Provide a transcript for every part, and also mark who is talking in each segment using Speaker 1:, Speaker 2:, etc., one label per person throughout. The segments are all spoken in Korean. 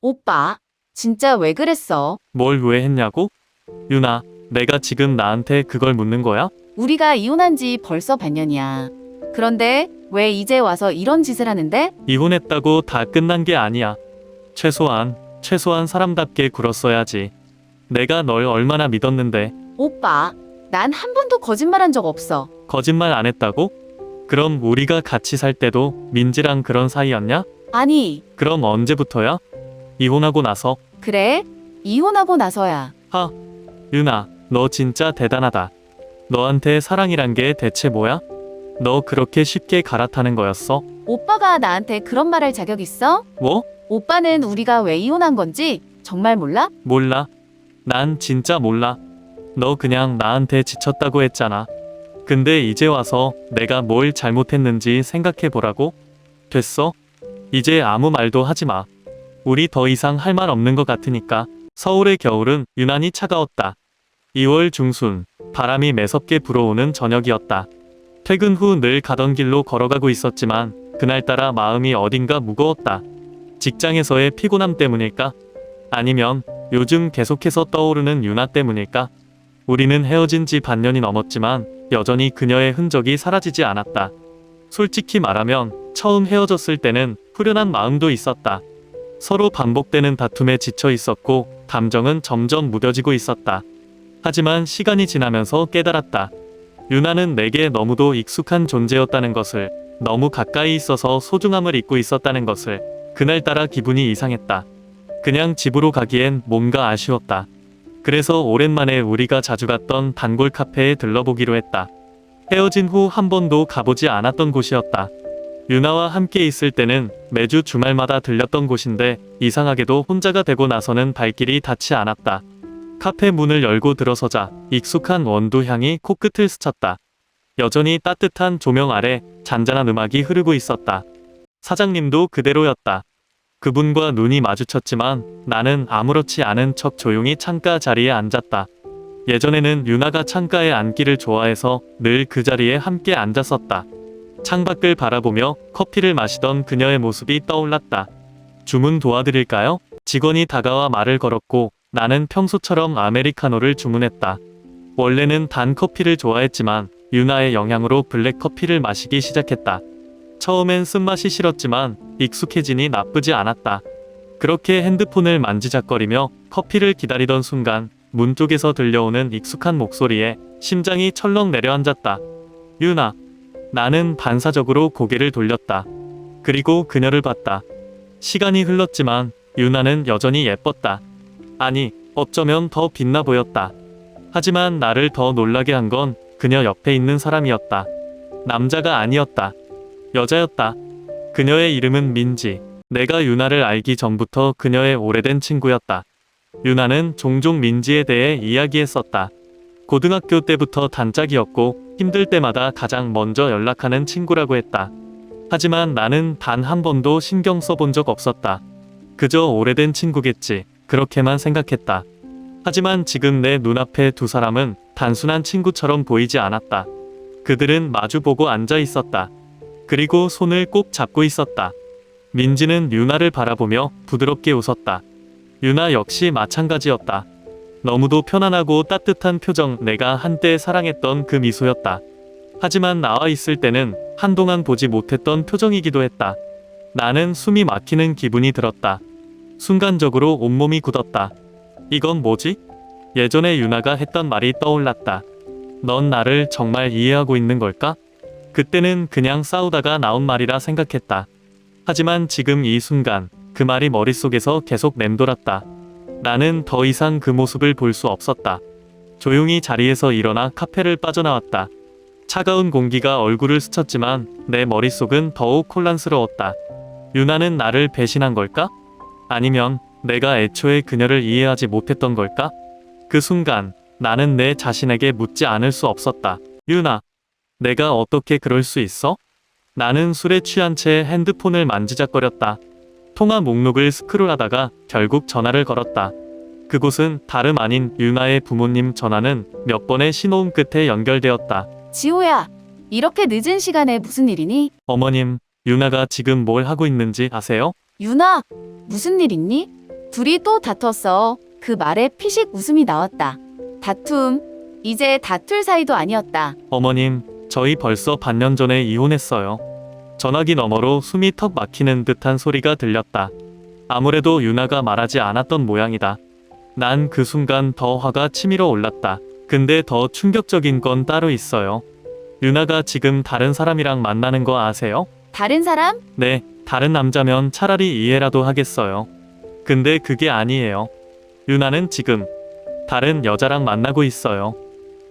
Speaker 1: 오빠, 진짜 왜 그랬어?
Speaker 2: 뭘 왜 했냐고? 유나, 내가 지금 나한테 그걸 묻는 거야?
Speaker 1: 우리가 이혼한 지 벌써 반년이야. 그런데 왜 이제 와서 이런 짓을 하는데?
Speaker 2: 이혼했다고 다 끝난 게 아니야. 최소한 사람답게 굴었어야지. 내가 널 얼마나 믿었는데.
Speaker 1: 오빠, 난 한 번도 거짓말한 적 없어.
Speaker 2: 거짓말 안 했다고? 그럼 우리가 같이 살 때도 민지랑 그런 사이였냐?
Speaker 1: 아니,
Speaker 2: 그럼 언제부터야? 이혼하고 나서?
Speaker 1: 그래? 이혼하고 나서야.
Speaker 2: 유나, 너 진짜 대단하다. 너한테 사랑이란 게 대체 뭐야? 너 그렇게 쉽게 갈아타는 거였어?
Speaker 1: 오빠가 나한테 그런 말 할 자격 있어?
Speaker 2: 뭐?
Speaker 1: 오빠는 우리가 왜 이혼한 건지 정말 몰라?
Speaker 2: 몰라. 난 진짜 몰라. 너 그냥 나한테 지쳤다고 했잖아. 근데 이제 와서 내가 뭘 잘못했는지 생각해 보라고? 됐어? 이제 아무 말도 하지 마. 우리 더 이상 할 말 없는 것 같으니까. 서울의 겨울은 유난히 차가웠다. 2월 중순, 바람이 매섭게 불어오는 저녁이었다. 퇴근 후 늘 가던 길로 걸어가고 있었지만 그날따라 마음이 어딘가 무거웠다. 직장에서의 피곤함 때문일까? 아니면 요즘 계속해서 떠오르는 유나 때문일까? 우리는 헤어진 지 반년이 넘었지만 여전히 그녀의 흔적이 사라지지 않았다. 솔직히 말하면 처음 헤어졌을 때는 후련한 마음도 있었다. 서로 반복되는 다툼에 지쳐 있었고 감정은 점점 무뎌지고 있었다. 하지만 시간이 지나면서 깨달았다. 유나는 내게 너무도 익숙한 존재였다는 것을, 너무 가까이 있어서 소중함을 잊고 있었다는 것을. 그날따라 기분이 이상했다. 그냥 집으로 가기엔 뭔가 아쉬웠다. 그래서 오랜만에 우리가 자주 갔던 단골 카페에 들러보기로 했다. 헤어진 후 한 번도 가보지 않았던 곳이었다. 유나와 함께 있을 때는 매주 주말마다 들렸던 곳인데 이상하게도 혼자가 되고 나서는 발길이 닿지 않았다. 카페 문을 열고 들어서자 익숙한 원두 향이 코끝을 스쳤다. 여전히 따뜻한 조명 아래 잔잔한 음악이 흐르고 있었다. 사장님도 그대로였다. 그분과 눈이 마주쳤지만 나는 아무렇지 않은 척 조용히 창가 자리에 앉았다. 예전에는 유나가 창가에 앉기를 좋아해서 늘 그 자리에 함께 앉았었다. 창밖을 바라보며 커피를 마시던 그녀의 모습이 떠올랐다. 주문 도와드릴까요? 직원이 다가와 말을 걸었고 나는 평소처럼 아메리카노를 주문했다. 원래는 단 커피를 좋아했지만 유나의 영향으로 블랙 커피를 마시기 시작했다. 처음엔 쓴맛이 싫었지만 익숙해지니 나쁘지 않았다. 그렇게 핸드폰을 만지작거리며 커피를 기다리던 순간 문 쪽에서 들려오는 익숙한 목소리에 심장이 철렁 내려앉았다. 유나. 나는 반사적으로 고개를 돌렸다. 그리고 그녀를 봤다. 시간이 흘렀지만 유나는 여전히 예뻤다. 아니, 어쩌면 더 빛나 보였다. 하지만 나를 더 놀라게 한 건 그녀 옆에 있는 사람이었다. 남자가 아니었다. 여자였다. 그녀의 이름은 민지. 내가 유나를 알기 전부터 그녀의 오래된 친구였다. 유나는 종종 민지에 대해 이야기했었다. 고등학교 때부터 단짝이었고 힘들 때마다 가장 먼저 연락하는 친구라고 했다. 하지만 나는 단 한 번도 신경 써본 적 없었다. 그저 오래된 친구겠지. 그렇게만 생각했다. 하지만 지금 내 눈앞에 두 사람은 단순한 친구처럼 보이지 않았다. 그들은 마주보고 앉아 있었다. 그리고 손을 꼭 잡고 있었다. 민지는 유나를 바라보며 부드럽게 웃었다. 유나 역시 마찬가지였다. 너무도 편안하고 따뜻한 표정, 내가 한때 사랑했던 그 미소였다. 하지만 나와 있을 때는 한동안 보지 못했던 표정이기도 했다. 나는 숨이 막히는 기분이 들었다. 순간적으로 온몸이 굳었다. 이건 뭐지? 예전에 유나가 했던 말이 떠올랐다. 넌 나를 정말 이해하고 있는 걸까? 그때는 그냥 싸우다가 나온 말이라 생각했다. 하지만 지금 이 순간 그 말이 머릿속에서 계속 맴돌았다. 나는 더 이상 그 모습을 볼 수 없었다. 조용히 자리에서 일어나 카페를 빠져나왔다. 차가운 공기가 얼굴을 스쳤지만 내 머릿속은 더욱 혼란스러웠다. 유나는 나를 배신한 걸까? 아니면 내가 애초에 그녀를 이해하지 못했던 걸까? 그 순간 나는 내 자신에게 묻지 않을 수 없었다. 유나, 내가 어떻게 그럴 수 있어? 나는 술에 취한 채 핸드폰을 만지작거렸다. 통화 목록을 스크롤하다가 결국 전화를 걸었다. 그곳은 다름 아닌 유나의 부모님. 전화는 몇 번의 신호음 끝에 연결되었다.
Speaker 1: 지호야, 이렇게 늦은 시간에 무슨 일이니?
Speaker 2: 어머님, 유나가 지금 뭘 하고 있는지 아세요?
Speaker 1: 유나, 무슨 일 있니? 둘이 또 다퉜어. 그 말에 피식 웃음이 나왔다. 다툼. 이제 다툴 사이도 아니었다.
Speaker 2: 어머님, 저희 벌써 반년 전에 이혼했어요. 전화기 너머로 숨이 턱 막히는 듯한 소리가 들렸다. 아무래도 유나가 말하지 않았던 모양이다. 난 그 순간 더 화가 치밀어 올랐다. 근데 더 충격적인 건 따로 있어요. 유나가 지금 다른 사람이랑 만나는 거 아세요?
Speaker 1: 다른 사람?
Speaker 2: 네, 다른 남자면 차라리 이해라도 하겠어요. 근데 그게 아니에요. 유나는 지금 다른 여자랑 만나고 있어요.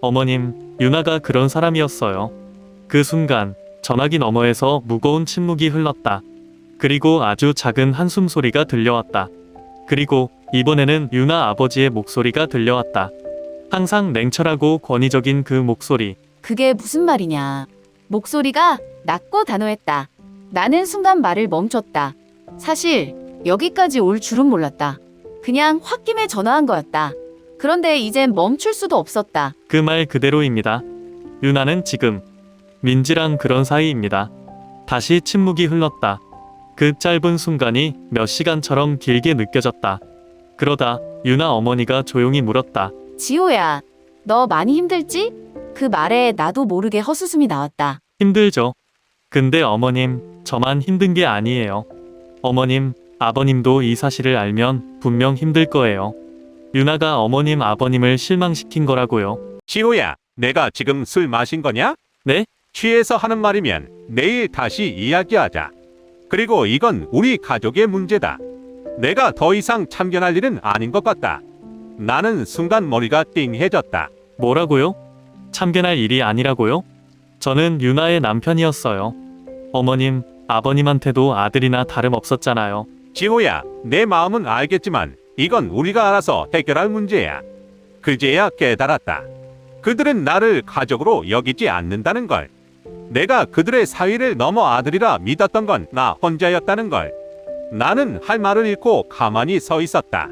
Speaker 2: 어머님, 유나가 그런 사람이었어요. 그 순간 전화기 너머에서 무거운 침묵이 흘렀다. 그리고 아주 작은 한숨 소리가 들려왔다. 그리고 이번에는 유나 아버지의 목소리가 들려왔다. 항상 냉철하고 권위적인 그 목소리.
Speaker 1: 그게 무슨 말이냐. 목소리가 낮고 단호했다. 나는 순간 말을 멈췄다. 사실 여기까지 올 줄은 몰랐다. 그냥 홧김에 전화한 거였다. 그런데 이젠 멈출 수도 없었다.
Speaker 2: 그 말 그대로입니다. 유나는 지금 민지랑 그런 사이입니다. 다시 침묵이 흘렀다. 그 짧은 순간이 몇 시간처럼 길게 느껴졌다. 그러다 유나 어머니가 조용히 물었다.
Speaker 1: 지호야, 너 많이 힘들지? 그 말에 나도 모르게 헛웃음이 나왔다.
Speaker 2: 힘들죠. 근데 어머님, 저만 힘든 게 아니에요. 어머님, 아버님도 이 사실을 알면 분명 힘들 거예요. 유나가 어머님, 아버님을 실망시킨 거라고요.
Speaker 3: 지호야, 내가 지금 술 마신 거냐?
Speaker 2: 네?
Speaker 3: 취해서 하는 말이면 내일 다시 이야기하자. 그리고 이건 우리 가족의 문제다. 내가 더 이상 참견할 일은 아닌 것 같다. 나는 순간 머리가 띵해졌다.
Speaker 2: 뭐라고요? 참견할 일이 아니라고요? 저는 유나의 남편이었어요. 어머님, 아버님한테도 아들이나 다름없었잖아요.
Speaker 3: 지호야, 내 마음은 알겠지만 이건 우리가 알아서 해결할 문제야. 그제야 깨달았다. 그들은 나를 가족으로 여기지 않는다는 걸. 내가 그들의 사위를 넘어 아들이라 믿었던 건 나 혼자였다는 걸. 나는 할 말을 잃고 가만히 서 있었다.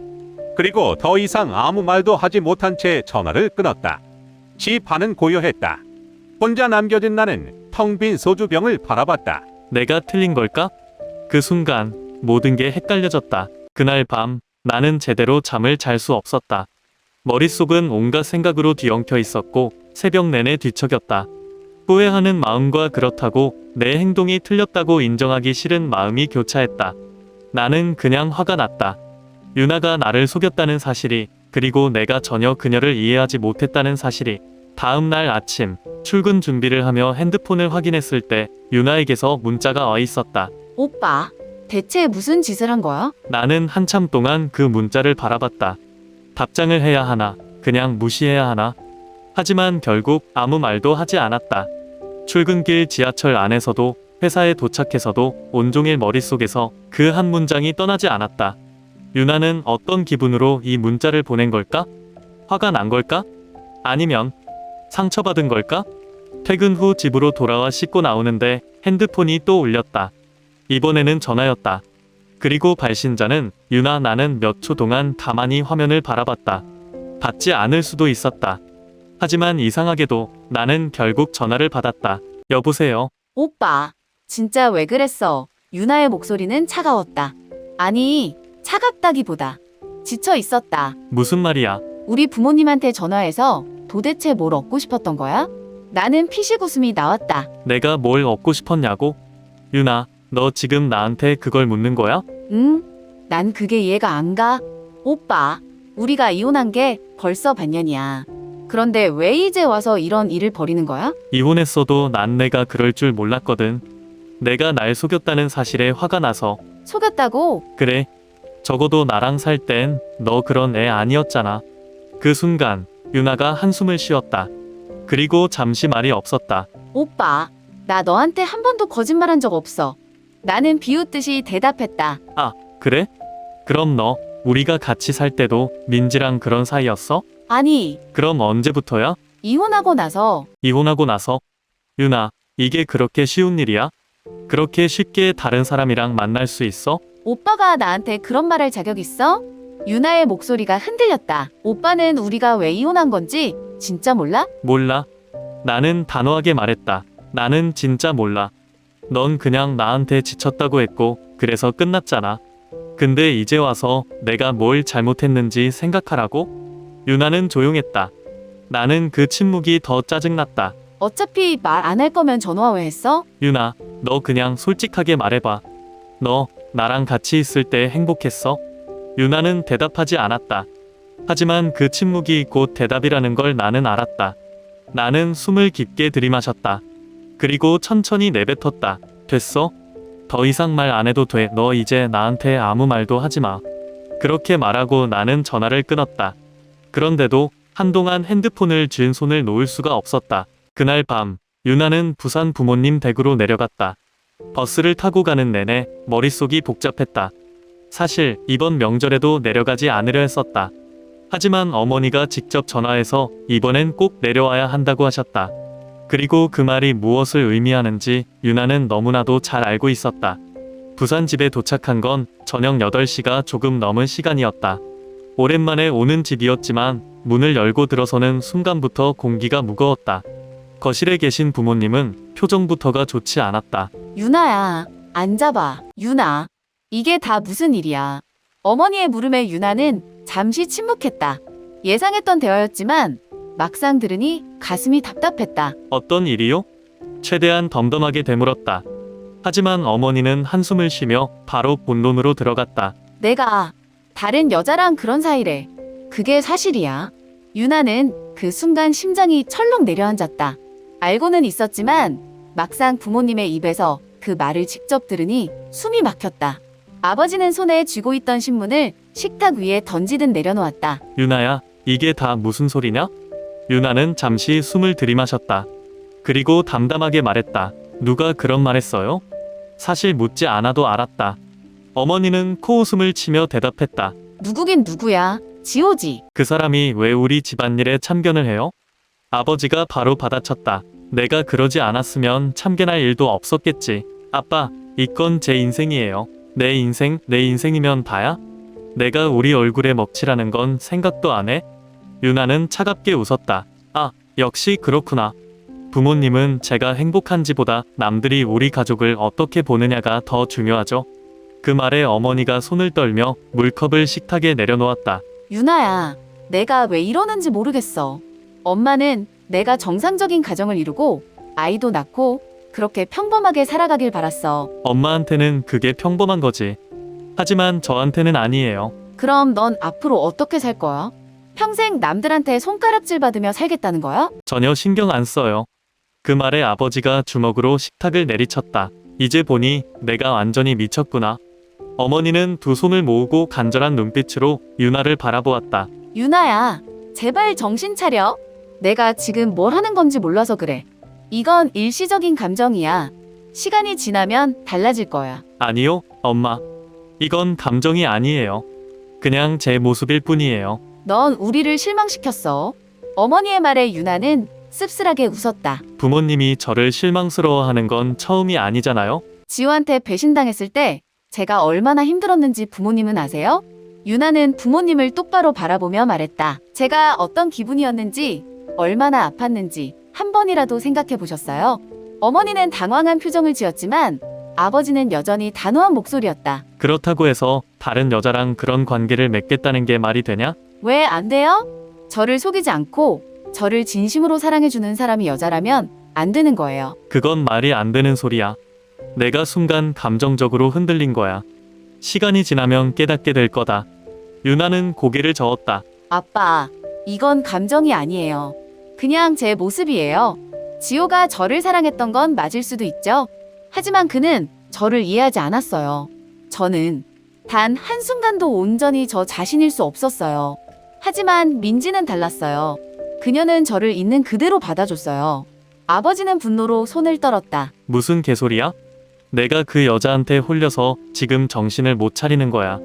Speaker 3: 그리고 더 이상 아무 말도 하지 못한 채 전화를 끊었다. 집 안은 고요했다. 혼자 남겨진 나는 텅 빈 소주병을 바라봤다.
Speaker 2: 내가 틀린 걸까? 그 순간 모든 게 헷갈려졌다. 그날 밤 나는 제대로 잠을 잘 수 없었다. 머릿속은 온갖 생각으로 뒤엉켜 있었고 새벽 내내 뒤척였다. 후회하는 마음과 그렇다고 내 행동이 틀렸다고 인정하기 싫은 마음이 교차했다. 나는 그냥 화가 났다. 유나가 나를 속였다는 사실이, 그리고 내가 전혀 그녀를 이해하지 못했다는 사실이. 다음 날 아침 출근 준비를 하며 핸드폰을 확인했을 때 유나에게서 문자가 와 있었다.
Speaker 1: 오빠, 대체 무슨 짓을 한 거야?
Speaker 2: 나는 한참 동안 그 문자를 바라봤다. 답장을 해야 하나, 그냥 무시해야 하나. 하지만 결국 아무 말도 하지 않았다. 출근길 지하철 안에서도 회사에 도착해서도 온종일 머릿속에서 그 한 문장이 떠나지 않았다. 유나는 어떤 기분으로 이 문자를 보낸 걸까? 화가 난 걸까? 아니면 상처받은 걸까? 퇴근 후 집으로 돌아와 씻고 나오는데 핸드폰이 또 울렸다. 이번에는 전화였다. 그리고 발신자는 유나. 나는 몇 초 동안 가만히 화면을 바라봤다. 받지 않을 수도 있었다. 하지만 이상하게도 나는 결국 전화를 받았다. 여보세요?
Speaker 1: 오빠, 진짜 왜 그랬어? 유나의 목소리는 차가웠다. 아니, 차갑다기보다 지쳐 있었다.
Speaker 2: 무슨 말이야?
Speaker 1: 우리 부모님한테 전화해서 도대체 뭘 얻고 싶었던 거야? 나는 피식 웃음이 나왔다.
Speaker 2: 내가 뭘 얻고 싶었냐고? 유나, 너 지금 나한테 그걸 묻는 거야?
Speaker 1: 응? 난 그게 이해가 안 가. 오빠, 우리가 이혼한 게 벌써 반년이야. 그런데 왜 이제 와서 이런 일을 벌이는 거야?
Speaker 2: 이혼했어도 난 내가 그럴 줄 몰랐거든. 내가 날 속였다는 사실에 화가 나서.
Speaker 1: 속였다고?
Speaker 2: 그래. 적어도 나랑 살 땐 너 그런 애 아니었잖아. 그 순간 유나가 한숨을 쉬었다. 그리고 잠시 말이 없었다.
Speaker 1: 오빠, 나 너한테 한 번도 거짓말한 적 없어. 나는 비웃듯이 대답했다.
Speaker 2: 아, 그래? 그럼 너 우리가 같이 살 때도 민지랑 그런 사이였어?
Speaker 1: 아니,
Speaker 2: 그럼 언제부터야?
Speaker 1: 이혼하고 나서.
Speaker 2: 이혼하고 나서? 유나, 이게 그렇게 쉬운 일이야? 그렇게 쉽게 다른 사람이랑 만날 수 있어?
Speaker 1: 오빠가 나한테 그런 말할 자격 있어? 유나의 목소리가 흔들렸다. 오빠는 우리가 왜 이혼한 건지 진짜 몰라?
Speaker 2: 몰라. 나는 단호하게 말했다. 나는 진짜 몰라. 넌 그냥 나한테 지쳤다고 했고 그래서 끝났잖아. 근데 이제 와서 내가 뭘 잘못했는지 생각하라고? 유나는 조용했다. 나는 그 침묵이 더 짜증났다.
Speaker 1: 어차피 말 안 할 거면 전화 왜 했어?
Speaker 2: 유나, 너 그냥 솔직하게 말해봐. 너 나랑 같이 있을 때 행복했어? 유나는 대답하지 않았다. 하지만 그 침묵이 곧 대답이라는 걸 나는 알았다. 나는 숨을 깊게 들이마셨다. 그리고 천천히 내뱉었다. 됐어? 더 이상 말 안 해도 돼. 너 이제 나한테 아무 말도 하지 마. 그렇게 말하고 나는 전화를 끊었다. 그런데도 한동안 핸드폰을 쥔 손을 놓을 수가 없었다. 그날 밤, 유나는 부산 부모님 댁으로 내려갔다. 버스를 타고 가는 내내 머릿속이 복잡했다. 사실 이번 명절에도 내려가지 않으려 했었다. 하지만 어머니가 직접 전화해서 이번엔 꼭 내려와야 한다고 하셨다. 그리고 그 말이 무엇을 의미하는지 유나는 너무나도 잘 알고 있었다. 부산 집에 도착한 건 저녁 8시가 조금 넘은 시간이었다. 오랜만에 오는 집이었지만 문을 열고 들어서는 순간부터 공기가 무거웠다. 거실에 계신 부모님은 표정부터가 좋지 않았다.
Speaker 1: 유나야, 앉아봐. 유나, 이게 다 무슨 일이야? 어머니의 물음에 유나는 잠시 침묵했다. 예상했던 대화였지만 막상 들으니 가슴이 답답했다.
Speaker 2: 어떤 일이요? 최대한 덤덤하게 되물었다. 하지만 어머니는 한숨을 쉬며 바로 본론으로 들어갔다.
Speaker 1: 내가 다른 여자랑 그런 사이래. 그게 사실이야. 유나는 그 순간 심장이 철렁 내려앉았다. 알고는 있었지만 막상 부모님의 입에서 그 말을 직접 들으니 숨이 막혔다. 아버지는 손에 쥐고 있던 신문을 식탁 위에 던지듯 내려놓았다.
Speaker 2: 유나야, 이게 다 무슨 소리냐? 유나는 잠시 숨을 들이마셨다. 그리고 담담하게 말했다. 누가 그런 말 했어요? 사실 묻지 않아도 알았다. 어머니는 코웃음을 치며 대답했다.
Speaker 1: 누구긴 누구야. 지호지.
Speaker 2: 그 사람이 왜 우리 집안일에 참견을 해요? 아버지가 바로 받아쳤다. 내가 그러지 않았으면 참견할 일도 없었겠지. 아빠, 이건 제 인생이에요. 내 인생이면 다야? 내가 우리 얼굴에 먹칠하는 건 생각도 안 해? 유나는 차갑게 웃었다. 아, 역시 그렇구나. 부모님은 제가 행복한지보다 남들이 우리 가족을 어떻게 보느냐가 더 중요하죠. 그 말에 어머니가 손을 떨며 물컵을 식탁에 내려놓았다.
Speaker 1: 유나야, 내가 왜 이러는지 모르겠어. 엄마는 내가 정상적인 가정을 이루고 아이도 낳고 그렇게 평범하게 살아가길 바랐어.
Speaker 2: 엄마한테는 그게 평범한 거지. 하지만 저한테는 아니에요.
Speaker 1: 그럼 넌 앞으로 어떻게 살 거야? 평생 남들한테 손가락질 받으며 살겠다는 거야?
Speaker 2: 전혀 신경 안 써요. 그 말에 아버지가 주먹으로 식탁을 내리쳤다. 이제 보니 내가 완전히 미쳤구나. 어머니는 두 손을 모으고 간절한 눈빛으로 유나를 바라보았다.
Speaker 1: 유나야, 제발 정신 차려. 내가 지금 뭘 하는 건지 몰라서 그래. 이건 일시적인 감정이야. 시간이 지나면 달라질 거야.
Speaker 2: 아니요, 엄마. 이건 감정이 아니에요. 그냥 제 모습일 뿐이에요.
Speaker 1: 넌 우리를 실망시켰어. 어머니의 말에 유나는 씁쓸하게 웃었다.
Speaker 2: 부모님이 저를 실망스러워하는 건 처음이 아니잖아요.
Speaker 1: 지호한테 배신당했을 때 제가 얼마나 힘들었는지 부모님은 아세요? 유나는 부모님을 똑바로 바라보며 말했다. 제가 어떤 기분이었는지, 얼마나 아팠는지 한 번이라도 생각해 보셨어요? 어머니는 당황한 표정을 지었지만 아버지는 여전히 단호한 목소리였다.
Speaker 2: 그렇다고 해서 다른 여자랑 그런 관계를 맺겠다는 게 말이 되냐?
Speaker 1: 왜 안 돼요? 저를 속이지 않고 저를 진심으로 사랑해주는 사람이 여자라면 안 되는 거예요.
Speaker 2: 그건 말이 안 되는 소리야. 내가 순간 감정적으로 흔들린 거야. 시간이 지나면 깨닫게 될 거다. 유나는 고개를 저었다.
Speaker 1: 아빠, 이건 감정이 아니에요. 그냥 제 모습이에요. 지호가 저를 사랑했던 건 맞을 수도 있죠. 하지만 그는 저를 이해하지 않았어요. 저는 단 한순간도 온전히 저 자신일 수 없었어요. 하지만 민지는 달랐어요. 그녀는 저를 있는 그대로 받아줬어요. 아버지는 분노로 손을 떨었다.
Speaker 2: 무슨 개소리야? 내가 그 여자한테 홀려서 지금 정신을 못 차리는 거야.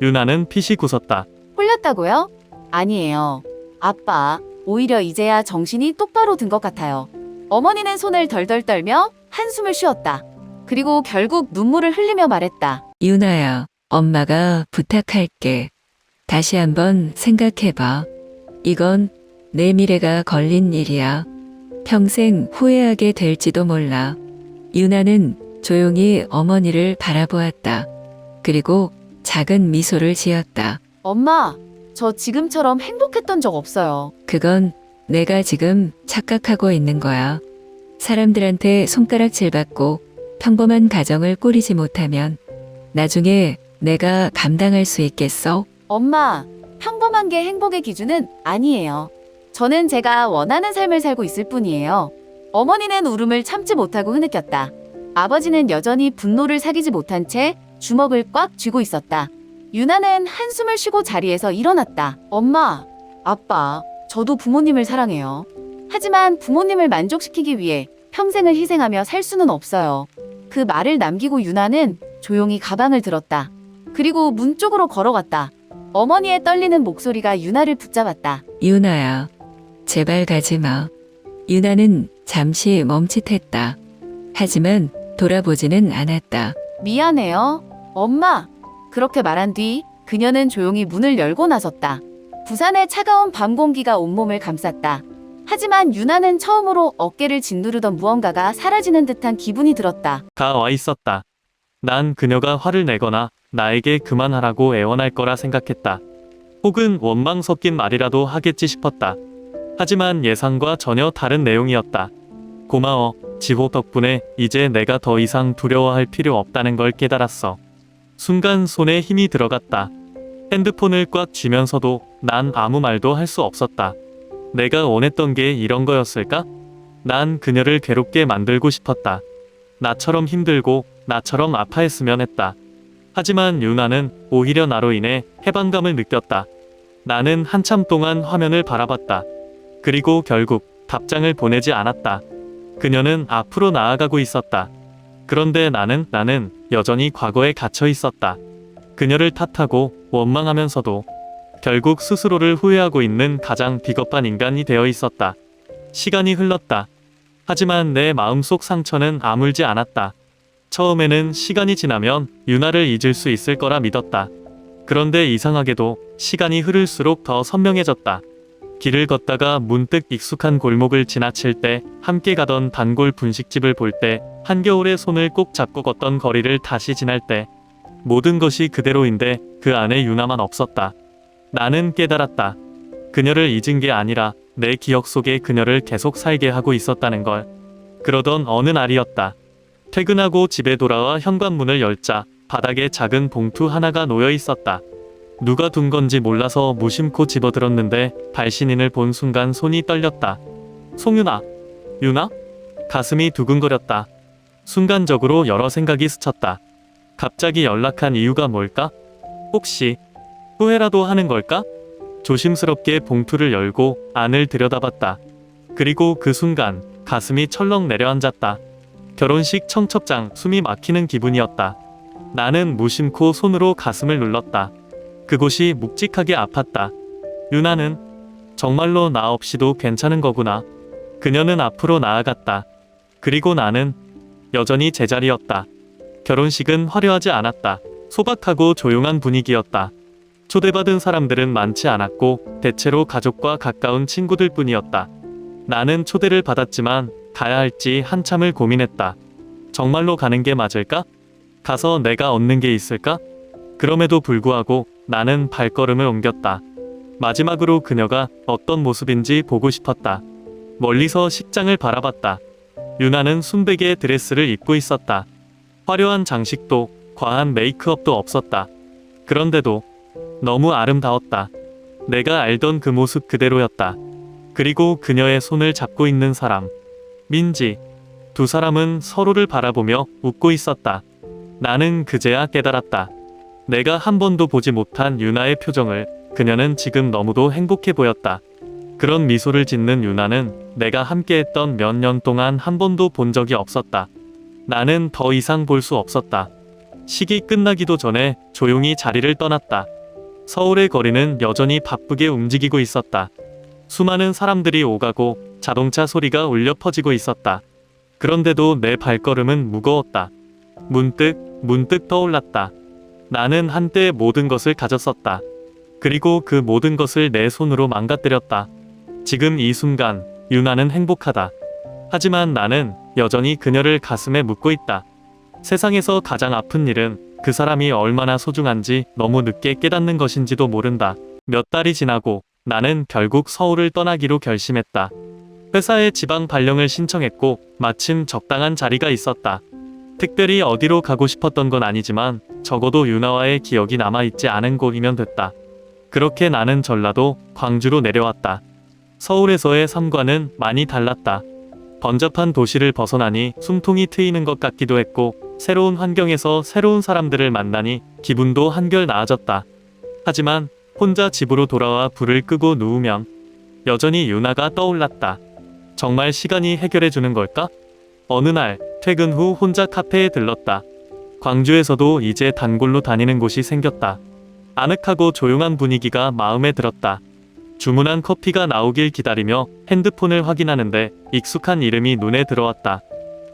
Speaker 2: 유나는 피식 웃었다.
Speaker 1: 홀렸다고요? 아니에요. 아빠, 오히려 이제야 정신이 똑바로 든 것 같아요. 어머니는 손을 덜덜 떨며 한숨을 쉬었다. 그리고 결국 눈물을 흘리며 말했다.
Speaker 4: 유나야, 엄마가 부탁할게. 다시 한번 생각해봐. 이건 내 미래가 걸린 일이야. 평생 후회하게 될지도 몰라. 유나는 조용히 어머니를 바라보았다. 그리고 작은 미소를 지었다.
Speaker 1: 엄마, 저 지금처럼 행복했던 적 없어요.
Speaker 4: 그건 내가 지금 착각하고 있는 거야. 사람들한테 손가락질 받고 평범한 가정을 꾸리지 못하면 나중에 내가 감당할 수 있겠어?
Speaker 1: 엄마, 평범한 게 행복의 기준은 아니에요. 저는 제가 원하는 삶을 살고 있을 뿐이에요. 어머니는 울음을 참지 못하고 흐느꼈다. 아버지는 여전히 분노를 사귀지 못한 채 주먹을 꽉 쥐고 있었다. 유나는 한숨을 쉬고 자리에서 일어났다. 엄마, 아빠, 저도 부모님을 사랑해요. 하지만 부모님을 만족시키기 위해 평생을 희생하며 살 수는 없어요. 그 말을 남기고 유나는 조용히 가방을 들었다. 그리고 문 쪽으로 걸어갔다. 어머니의 떨리는 목소리가 유나를 붙잡았다.
Speaker 4: 유나야, 제발 가지 마. 유나는 잠시 멈칫했다. 하지만 돌아보지는 않았다.
Speaker 1: 미안해요, 엄마. 그렇게 말한 뒤 그녀는 조용히 문을 열고 나섰다. 부산의 차가운 밤 공기가 온몸을 감쌌다. 하지만 유나는 처음으로 어깨를 짓누르던 무언가가 사라지는 듯한 기분이 들었다.
Speaker 2: 가 와 있었다. 난 그녀가 화를 내거나 나에게 그만하라고 애원할 거라 생각했다. 혹은 원망 섞인 말이라도 하겠지 싶었다. 하지만 예상과 전혀 다른 내용이었다. 고마워, 지호 덕분에 이제 내가 더 이상 두려워할 필요 없다는 걸 깨달았어. 순간 손에 힘이 들어갔다. 핸드폰을 꽉 쥐면서도 난 아무 말도 할 수 없었다. 내가 원했던 게 이런 거였을까? 난 그녀를 괴롭게 만들고 싶었다. 나처럼 힘들고 나처럼 아파했으면 했다. 하지만 유나는 오히려 나로 인해 해방감을 느꼈다. 나는 한참 동안 화면을 바라봤다. 그리고 결국 답장을 보내지 않았다. 그녀는 앞으로 나아가고 있었다. 그런데 나는 여전히 과거에 갇혀 있었다. 그녀를 탓하고 원망하면서도 결국 스스로를 후회하고 있는 가장 비겁한 인간이 되어 있었다. 시간이 흘렀다. 하지만 내 마음속 상처는 아물지 않았다. 처음에는 시간이 지나면 유나를 잊을 수 있을 거라 믿었다. 그런데 이상하게도 시간이 흐를수록 더 선명해졌다. 길을 걷다가 문득 익숙한 골목을 지나칠 때, 함께 가던 단골 분식집을 볼 때, 한겨울에 손을 꼭 잡고 걷던 거리를 다시 지날 때, 모든 것이 그대로인데 그 안에 유나만 없었다. 나는 깨달았다. 그녀를 잊은 게 아니라 내 기억 속에 그녀를 계속 살게 하고 있었다는 걸. 그러던 어느 날이었다. 퇴근하고 집에 돌아와 현관문을 열자 바닥에 작은 봉투 하나가 놓여 있었다. 누가 둔 건지 몰라서 무심코 집어들었는데 발신인을 본 순간 손이 떨렸다. 송유나. 유나? 가슴이 두근거렸다. 순간적으로 여러 생각이 스쳤다. 갑자기 연락한 이유가 뭘까? 혹시 후회라도 하는 걸까? 조심스럽게 봉투를 열고 안을 들여다봤다. 그리고 그 순간 가슴이 철렁 내려앉았다. 결혼식 청첩장, 숨이 막히는 기분이었다. 나는 무심코 손으로 가슴을 눌렀다. 그곳이 묵직하게 아팠다. 유나는 정말로 나 없이도 괜찮은 거구나. 그녀는 앞으로 나아갔다. 그리고 나는 여전히 제자리였다. 결혼식은 화려하지 않았다. 소박하고 조용한 분위기였다. 초대받은 사람들은 많지 않았고 대체로 가족과 가까운 친구들 뿐이었다. 나는 초대를 받았지만 가야 할지 한참을 고민했다. 정말로 가는 게 맞을까? 가서 내가 얻는 게 있을까? 그럼에도 불구하고 나는 발걸음을 옮겼다. 마지막으로 그녀가 어떤 모습인지 보고 싶었다. 멀리서 식장을 바라봤다. 유나는 순백의 드레스를 입고 있었다. 화려한 장식도 과한 메이크업도 없었다. 그런데도 너무 아름다웠다. 내가 알던 그 모습 그대로였다. 그리고 그녀의 손을 잡고 있는 사람, 민지. 두 사람은 서로를 바라보며 웃고 있었다. 나는 그제야 깨달았다. 내가 한 번도 보지 못한 유나의 표정을. 그녀는 지금 너무도 행복해 보였다. 그런 미소를 짓는 유나는 내가 함께했던 몇 년 동안 한 번도 본 적이 없었다. 나는 더 이상 볼 수 없었다. 식이 끝나기도 전에 조용히 자리를 떠났다. 서울의 거리는 여전히 바쁘게 움직이고 있었다. 수많은 사람들이 오가고 자동차 소리가 울려 퍼지고 있었다. 그런데도 내 발걸음은 무거웠다. 문득 떠올랐다. 나는 한때 모든 것을 가졌었다. 그리고 그 모든 것을 내 손으로 망가뜨렸다. 지금 이 순간 유나는 행복하다. 하지만 나는 여전히 그녀를 가슴에 묻고 있다. 세상에서 가장 아픈 일은 그 사람이 얼마나 소중한지 너무 늦게 깨닫는 것인지도 모른다. 몇 달이 지나고 나는 결국 서울을 떠나기로 결심했다. 회사에 지방 발령을 신청했고 마침 적당한 자리가 있었다. 특별히 어디로 가고 싶었던 건 아니지만 적어도 유나와의 기억이 남아있지 않은 곳이면 됐다. 그렇게 나는 전라도 광주로 내려왔다. 서울에서의 삶과는 많이 달랐다. 번잡한 도시를 벗어나니 숨통이 트이는 것 같기도 했고 새로운 환경에서 새로운 사람들을 만나니 기분도 한결 나아졌다. 하지만 혼자 집으로 돌아와 불을 끄고 누우면 여전히 유나가 떠올랐다. 정말 시간이 해결해 주는 걸까? 어느 날 퇴근 후 혼자 카페에 들렀다. 광주에서도 이제 단골로 다니는 곳이 생겼다. 아늑하고 조용한 분위기가 마음에 들었다. 주문한 커피가 나오길 기다리며 핸드폰을 확인하는데 익숙한 이름이 눈에 들어왔다.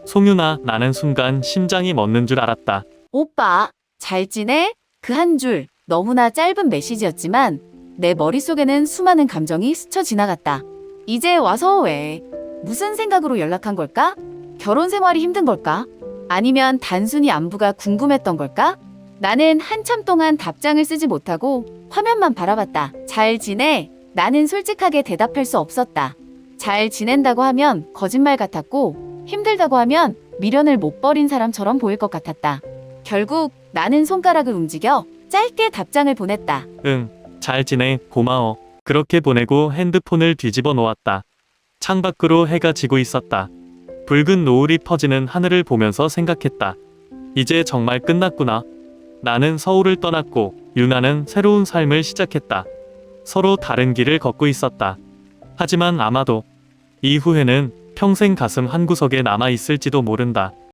Speaker 2: 송유나. 나는 순간 심장이 멎는 줄 알았다.
Speaker 1: 오빠, 잘 지내? 그 한 줄 너무나 짧은 메시지였지만 내 머릿속에는 수많은 감정이 스쳐 지나갔다. 이제 와서 왜? 무슨 생각으로 연락한 걸까? 결혼 생활이 힘든 걸까? 아니면 단순히 안부가 궁금했던 걸까? 나는 한참 동안 답장을 쓰지 못하고 화면만 바라봤다. 잘 지내? 나는 솔직하게 대답할 수 없었다. 잘 지낸다고 하면 거짓말 같았고 힘들다고 하면 미련을 못 버린 사람처럼 보일 것 같았다. 결국 나는 손가락을 움직여 짧게 답장을 보냈다.
Speaker 2: 응, 잘 지내. 고마워. 그렇게 보내고 핸드폰을 뒤집어 놓았다. 창밖으로 해가 지고 있었다. 붉은 노을이 퍼지는 하늘을 보면서 생각했다. 이제 정말 끝났구나. 나는 서울을 떠났고 유나는 새로운 삶을 시작했다. 서로 다른 길을 걷고 있었다. 하지만 아마도 이후에는 평생 가슴 한구석에 남아 있을지도 모른다.